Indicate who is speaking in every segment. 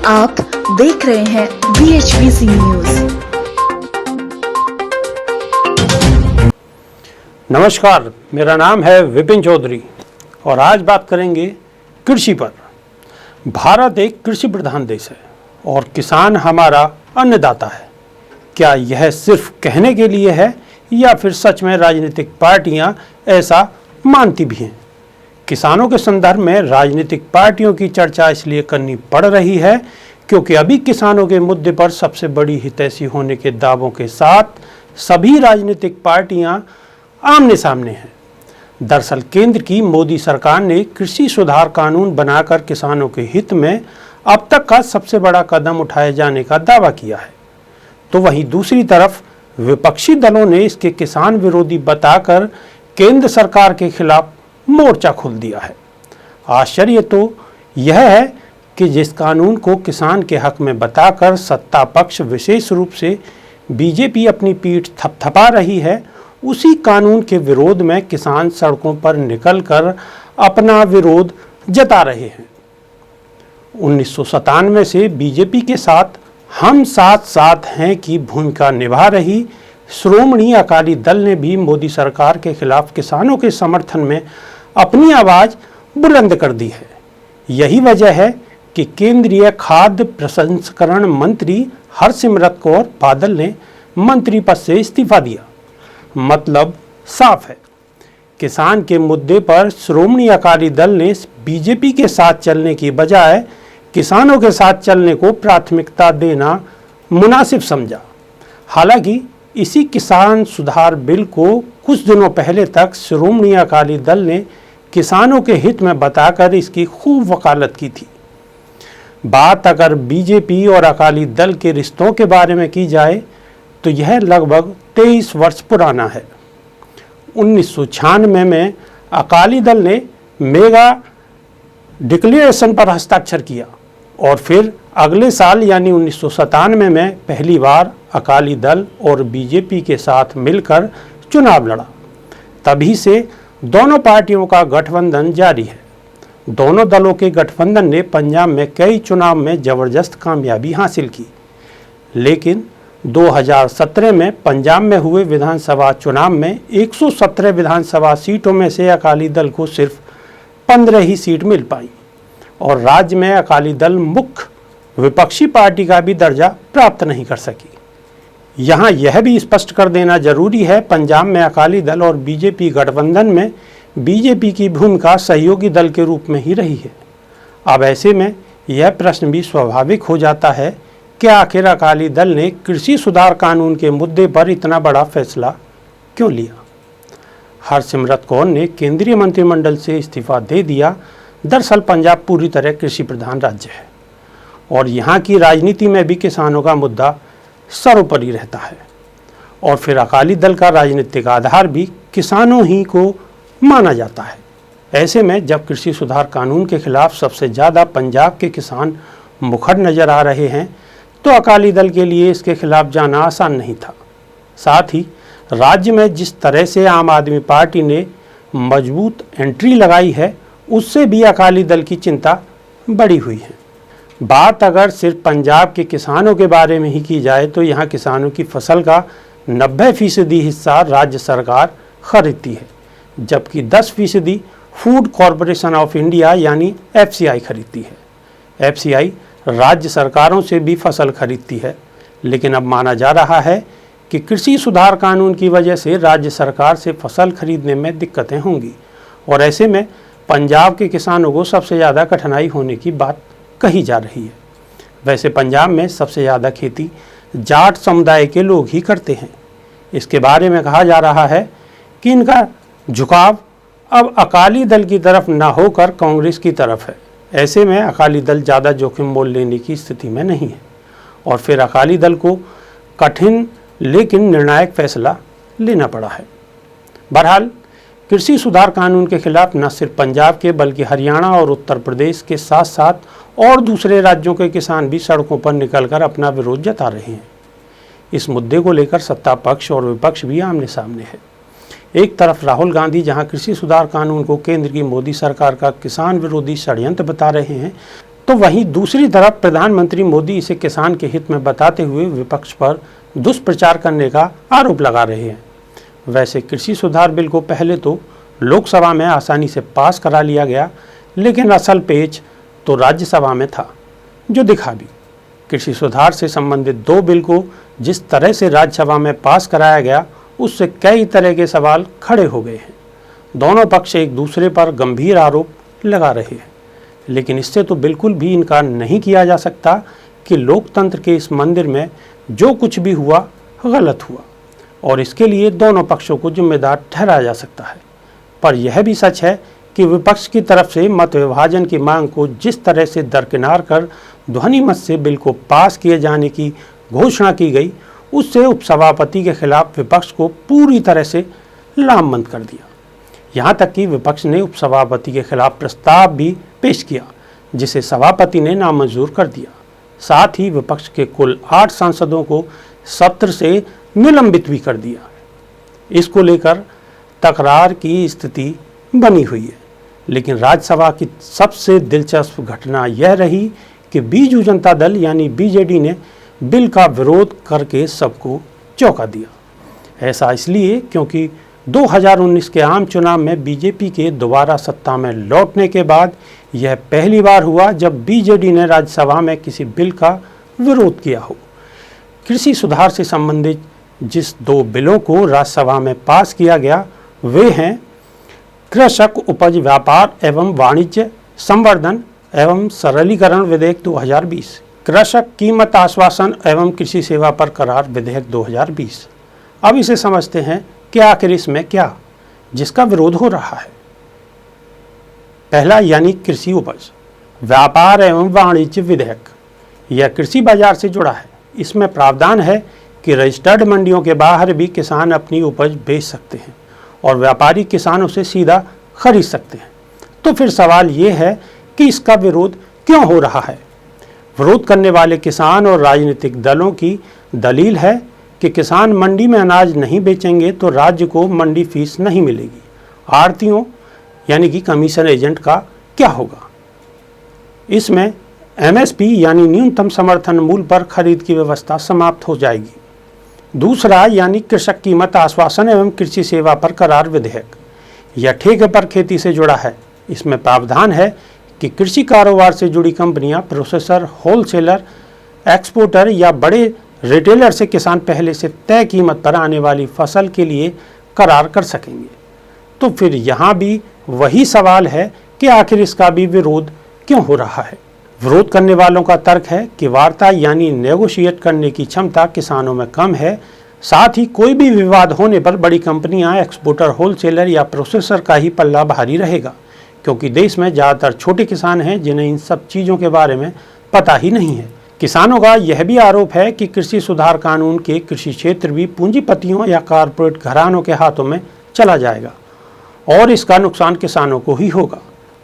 Speaker 1: आप देख रहे हैं BHBC न्यूज।
Speaker 2: नमस्कार, मेरा नाम है विपिन चौधरी और आज बात करेंगे कृषि पर। भारत एक कृषि प्रधान देश है और किसान हमारा अन्नदाता है। क्या यह सिर्फ कहने के लिए है या फिर सच में राजनीतिक पार्टियां ऐसा मानती भी हैं? किसानों के संदर्भ में राजनीतिक पार्टियों की चर्चा इसलिए करनी पड़ रही है क्योंकि अभी किसानों के मुद्दे पर सबसे बड़ी हितैषी होने के दावों के साथ सभी राजनीतिक पार्टियां आमने सामने हैं। दरअसल केंद्र की मोदी सरकार ने कृषि सुधार कानून बनाकर किसानों के हित में अब तक का सबसे बड़ा कदम उठाए जाने का दावा किया है, तो वहीं दूसरी तरफ विपक्षी दलों ने इसके किसान विरोधी बताकर केंद्र सरकार के खिलाफ मोर्चा खोल दिया है। आश्चर्य तो यह है कि जिस कानून को किसान के हक में बताकर सत्ता पक्ष विशेष रूप से बीजेपी अपनी पीठ थपथपा रही है, उसी कानून के विरोध में किसान सड़कों पर निकलकर अपना विरोध जता रहे हैं। 1997 से बीजेपी के साथ हम साथ साथ हैं की भूमिका निभा रही श्रोमणी अकाली दल ने भी मोदी सरकार के खिलाफ किसानों के समर्थन में अपनी आवाज बुलंद कर दी है। यही वजह है कि केंद्रीय खाद्य प्रसंस्करण मंत्री हरसिमरत कौर बादल ने मंत्री पद से इस्तीफा दिया। मतलब साफ है, किसान के मुद्दे पर श्रोमणी अकाली दल ने बीजेपी के साथ चलने की बजाय किसानों के साथ चलने को प्राथमिकता देना मुनासिब समझा। हालांकि इसी किसान सुधार बिल को कुछ दिनों पहले तक श्रोमणी अकाली दल ने किसानों के हित में बताकर इसकी खूब वकालत की थी। बात अगर बीजेपी और अकाली दल के रिश्तों के बारे में की जाए तो यह लगभग 23 वर्ष पुराना है। 1996 में अकाली दल ने मेगा डिक्लेरेशन पर हस्ताक्षर किया और फिर अगले साल यानी 1997 में पहली बार अकाली दल और बीजेपी के साथ मिलकर चुनाव लड़ा। तभी से दोनों पार्टियों का गठबंधन जारी है। दोनों दलों के गठबंधन ने पंजाब में कई चुनाव में जबरदस्त कामयाबी हासिल की, लेकिन 2017 में पंजाब में हुए विधानसभा चुनाव में 117 विधानसभा सीटों में से अकाली दल को सिर्फ 15 ही सीट मिल पाई और राज्य में अकाली दल मुख्य विपक्षी पार्टी का भी दर्जा प्राप्त नहीं कर सकी। यहाँ यह भी स्पष्ट कर देना जरूरी है, पंजाब में अकाली दल और बीजेपी गठबंधन में बीजेपी की भूमिका सहयोगी दल के रूप में ही रही है। अब ऐसे में यह प्रश्न भी स्वाभाविक हो जाता है कि आखिर अकाली दल ने कृषि सुधार कानून के मुद्दे पर इतना बड़ा फैसला क्यों लिया? हरसिमरत कौर ने केंद्रीय मंत्रिमंडल से इस्तीफा दे दिया। दरअसल पंजाब पूरी तरह कृषि प्रधान राज्य है और यहाँ की राजनीति में भी किसानों का मुद्दा सर्वोपरि रहता है और फिर अकाली दल का राजनीतिक आधार भी किसानों ही को माना जाता है। ऐसे में जब कृषि सुधार कानून के खिलाफ सबसे ज़्यादा पंजाब के किसान मुखर नजर आ रहे हैं तो अकाली दल के लिए इसके खिलाफ जाना आसान नहीं था। साथ ही राज्य में जिस तरह से आम आदमी पार्टी ने मजबूत एंट्री लगाई है, उससे भी अकाली दल की चिंता बढ़ी हुई है। बात अगर सिर्फ पंजाब के किसानों के बारे में ही की जाए तो यहाँ किसानों की फसल का 90% हिस्सा राज्य सरकार खरीदती है, जबकि 10% फूड कॉरपोरेशन ऑफ इंडिया यानी FCI खरीदती है। FCI राज्य सरकारों से भी फसल खरीदती है, लेकिन अब माना जा रहा है कि कृषि सुधार कानून की वजह से राज्य सरकार से फसल खरीदने में दिक्कतें होंगी और ऐसे में पंजाब के किसानों को सबसे ज़्यादा कठिनाई होने की बात कही जा रही है। वैसे पंजाब में सबसे ज़्यादा खेती जाट समुदाय के लोग ही करते हैं। इसके बारे में कहा जा रहा है कि इनका झुकाव अब अकाली दल की तरफ न होकर कांग्रेस की तरफ है। ऐसे में अकाली दल ज़्यादा जोखिम मोल लेने की स्थिति में नहीं है और फिर अकाली दल को कठिन लेकिन निर्णायक फैसला लेना पड़ा है। बहरहाल कृषि सुधार कानून के खिलाफ न सिर्फ पंजाब के बल्कि हरियाणा और उत्तर प्रदेश के साथ साथ और दूसरे राज्यों के किसान भी सड़कों पर निकलकर अपना विरोध जता रहे हैं। इस मुद्दे को लेकर सत्ता पक्ष और विपक्ष भी आमने सामने है। एक तरफ राहुल गांधी जहां कृषि सुधार कानून को केंद्र की मोदी सरकार का किसान विरोधी षड्यंत्र बता रहे हैं, तो वहीं दूसरी तरफ प्रधानमंत्री मोदी इसे किसान के हित में बताते हुए विपक्ष पर दुष्प्रचार करने का आरोप लगा रहे हैं। वैसे कृषि सुधार बिल को पहले तो लोकसभा में आसानी से पास करा लिया गया, लेकिन असल पेच तो राज्यसभा में था, जो दिखा भी। कृषि सुधार से संबंधित 2 बिल को जिस तरह से राज्यसभा में पास कराया गया, उससे कई तरह के सवाल खड़े हो गए हैं। दोनों पक्ष एक दूसरे पर गंभीर आरोप लगा रहे हैं, लेकिन इससे तो बिल्कुल भी इनकार नहीं किया जा सकता कि लोकतंत्र के इस मंदिर में जो कुछ भी हुआ गलत हुआ, और इसके लिए दोनों पक्षों को जिम्मेदार ठहराया जा सकता है। पर यह भी सच है कि विपक्ष की तरफ से मत विभाजन की मांग को जिस तरह से दरकिनार कर ध्वनि मत से बिल को पास किए जाने की घोषणा की गई, उससे उपसभापति के खिलाफ विपक्ष को पूरी तरह से लामबंद कर दिया। यहाँ तक कि विपक्ष ने उपसभापति के खिलाफ प्रस्ताव भी पेश किया, जिसे सभापति ने नामंजूर कर दिया। साथ ही विपक्ष के कुल 8 सांसदों को सत्र से निलंबित भी कर दिया। इसको लेकर तकरार की स्थिति बनी हुई है, लेकिन राज्यसभा की सबसे दिलचस्प घटना यह रही कि बीजू जनता दल यानी बीजेडी ने बिल का विरोध करके सबको चौंका दिया। ऐसा इसलिए क्योंकि 2019 के आम चुनाव में बीजेपी के दोबारा सत्ता में लौटने के बाद यह पहली बार हुआ जब बीजेडी ने राज्यसभा में किसी बिल का विरोध किया हो। कृषि सुधार से संबंधित जिस 2 बिलों को राज्यसभा में पास किया गया, वे हैं कृषक उपज व्यापार एवं वाणिज्य संवर्धन एवं सरलीकरण विधेयक 2020, कृषक कीमत आश्वासन एवं कृषि सेवा पर करार विधेयक 2020। अब इसे समझते हैं कि आखिर इसमें क्या जिसका विरोध हो रहा है। पहला यानी कृषि उपज व्यापार एवं वाणिज्य विधेयक, यह कृषि बाजार से जुड़ा है। इसमें प्रावधान है कि रजिस्टर्ड मंडियों के बाहर भी किसान अपनी उपज बेच सकते हैं और व्यापारी किसानों से सीधा खरीद सकते हैं। तो फिर सवाल ये है कि इसका विरोध क्यों हो रहा है। विरोध करने वाले किसान और राजनीतिक दलों की दलील है कि किसान मंडी में अनाज नहीं बेचेंगे तो राज्य को मंडी फीस नहीं मिलेगी। आढ़तियों यानी कि कमीशन एजेंट का क्या होगा। इसमें एमएसपी यानी न्यूनतम समर्थन मूल्य पर खरीद की व्यवस्था समाप्त हो जाएगी। दूसरा यानी कृषक कीमत आश्वासन एवं कृषि सेवा पर करार विधेयक, यह ठेके पर खेती से जुड़ा है। इसमें प्रावधान है कि कृषि कारोबार से जुड़ी कंपनियां, प्रोसेसर, होलसेलर, एक्सपोर्टर या बड़े रिटेलर से किसान पहले से तय कीमत पर आने वाली फसल के लिए करार कर सकेंगे। तो फिर यहाँ भी वही सवाल है कि आखिर इसका भी विरोध क्यों हो रहा है। विरोध करने वालों का तर्क है कि वार्ता यानी नेगोशिएट करने की क्षमता किसानों में कम है। साथ ही कोई भी विवाद होने पर बड़ी कंपनियां, एक्सपोर्टर, होलसेलर या प्रोसेसर का ही पल्ला भारी रहेगा, क्योंकि देश में ज़्यादातर छोटे किसान हैं जिन्हें इन सब चीज़ों के बारे में पता ही नहीं है। किसानों का यह भी आरोप है कि कृषि सुधार कानून के कृषि क्षेत्र भी पूंजीपतियों या कारपोरेट घरानों के हाथों में चला जाएगा और इसका नुकसान किसानों को ही होगा।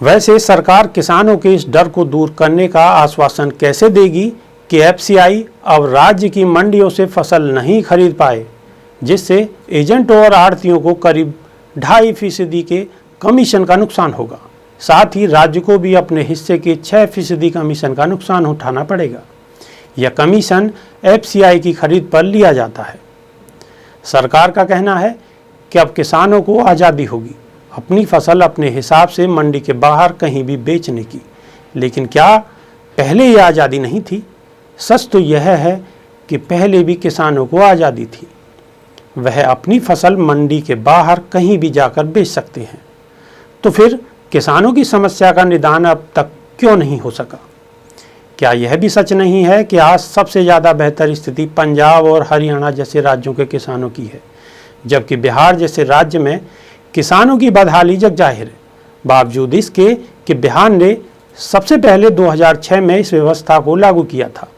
Speaker 2: वैसे सरकार किसानों के इस डर को दूर करने का आश्वासन कैसे देगी कि एफसीआई अब राज्य की मंडियों से फसल नहीं खरीद पाए, जिससे एजेंटों और आढ़तियों को करीब 2.5% के कमीशन का नुकसान होगा। साथ ही राज्य को भी अपने हिस्से के 6% कमीशन का नुकसान उठाना पड़ेगा। यह कमीशन एफसीआई की खरीद पर लिया जाता है। सरकार का कहना है कि अब किसानों को आज़ादी होगी अपनी फसल अपने हिसाब से मंडी के बाहर कहीं भी बेचने की। लेकिन क्या पहले ये आज़ादी नहीं थी? सच तो यह है कि पहले भी किसानों को आज़ादी थी, वह अपनी फसल मंडी के बाहर कहीं भी जाकर बेच सकते हैं। तो फिर किसानों की समस्या का निदान अब तक क्यों नहीं हो सका? क्या यह भी सच नहीं है कि आज सबसे ज़्यादा बेहतर स्थिति पंजाब और हरियाणा जैसे राज्यों के किसानों की है, जबकि बिहार जैसे राज्य में किसानों की बदहाली जग जाहिर है, बावजूद इसके कि बिहार ने सबसे पहले 2006 में इस व्यवस्था को लागू किया था।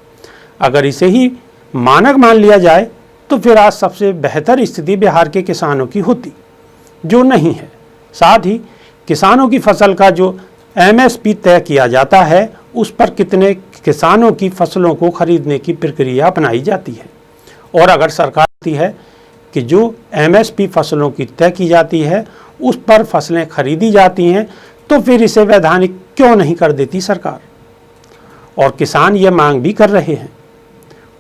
Speaker 2: अगर इसे ही मानक मान लिया जाए तो फिर आज सबसे बेहतर स्थिति बिहार के किसानों की होती, जो नहीं है। साथ ही किसानों की फसल का जो एमएसपी तय किया जाता है, उस पर कितने किसानों की फसलों को खरीदने की प्रक्रिया अपनाई जाती है। और अगर सरकार कहती है कि जो एमएसपी फसलों की तय की जाती है उस पर फसलें खरीदी जाती हैं, तो फिर इसे वैधानिक क्यों नहीं कर देती सरकार? और किसान ये मांग भी कर रहे हैं।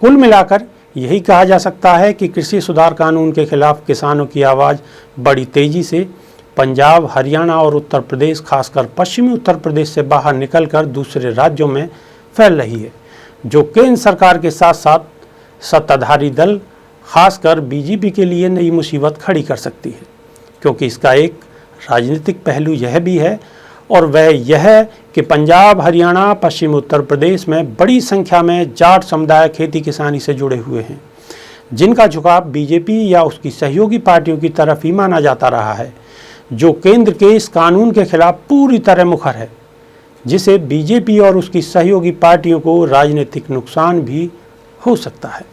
Speaker 2: कुल मिलाकर यही कहा जा सकता है कि कृषि सुधार कानून के खिलाफ किसानों की आवाज़ बड़ी तेज़ी से पंजाब, हरियाणा और उत्तर प्रदेश, खासकर पश्चिमी उत्तर प्रदेश से बाहर निकलकर दूसरे राज्यों में फैल रही है, जो केंद्र सरकार के साथ साथ सत्ताधारी दल खासकर बीजेपी के लिए नई मुसीबत खड़ी कर सकती है, क्योंकि इसका एक राजनीतिक पहलू यह भी है, और वह यह है कि पंजाब, हरियाणा, पश्चिम उत्तर प्रदेश में बड़ी संख्या में जाट समुदाय खेती किसानी से जुड़े हुए हैं, जिनका झुकाव बीजेपी या उसकी सहयोगी पार्टियों की तरफ ही माना जाता रहा है, जो केंद्र के इस कानून के खिलाफ पूरी तरह मुखर है, जिसे बीजेपी और उसकी सहयोगी पार्टियों को राजनीतिक नुकसान भी हो सकता है।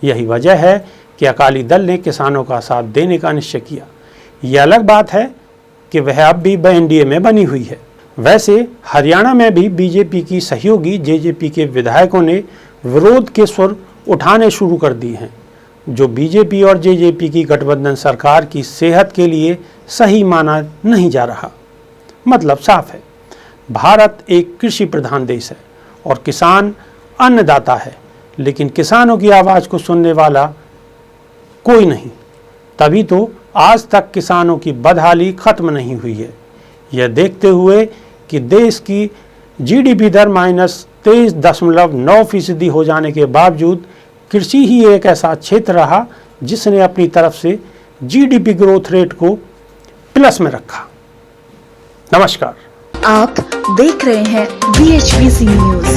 Speaker 2: यही वजह है कि अकाली दल ने किसानों का साथ देने का निश्चय किया। यह अलग बात है कि वह अब भी एनडीए में बनी हुई है। वैसे हरियाणा में भी बीजेपी की सहयोगी जेजेपी के विधायकों ने विरोध के स्वर उठाने शुरू कर दिए हैं, जो बीजेपी और जेजेपी की गठबंधन सरकार की सेहत के लिए सही माना नहीं जा रहा। मतलब साफ है, भारत एक कृषि प्रधान देश है और किसान अन्नदाता है, लेकिन किसानों की आवाज़ को सुनने वाला कोई नहीं। तभी तो आज तक किसानों की बदहाली खत्म नहीं हुई है। यह देखते हुए कि देश की जीडीपी दर -23.9% हो जाने के बावजूद कृषि ही एक ऐसा क्षेत्र रहा जिसने अपनी तरफ से जीडीपी ग्रोथ रेट को प्लस में रखा। नमस्कार।
Speaker 1: आप देख रहे हैं BHVC न्यूज।